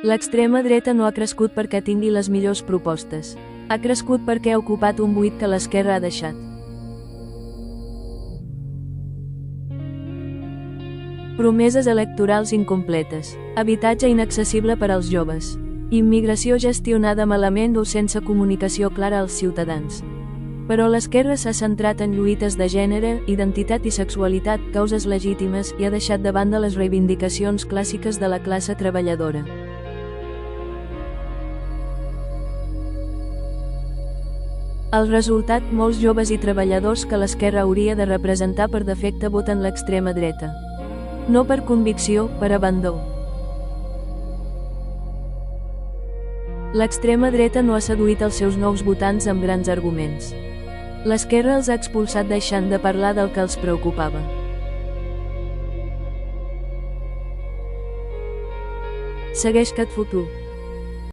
L'extrema dreta no ha crescut perquè tingui les millors propostes. Ha crescut perquè ha ocupat un buit que l'esquerra ha deixat. Promeses electorals incompletes. Habitatge inaccessible per als joves. Immigració gestionada malament o sense comunicació clara als ciutadans. Però l'esquerra s'ha centrat en lluites de gènere, identitat i sexualitat, causes legítimes, i ha deixat de banda les reivindicacions clàssiques de la classe treballadora. El resultat, molts joves i treballadors que l'esquerra hauria de representar per defecte voten l'extrema dreta. No per convicció, per abandó. L'extrema dreta no ha seduït els seus nous votants amb grans arguments. L'esquerra els ha expulsat deixant de parlar del que els preocupava. Segueix Cat Futur.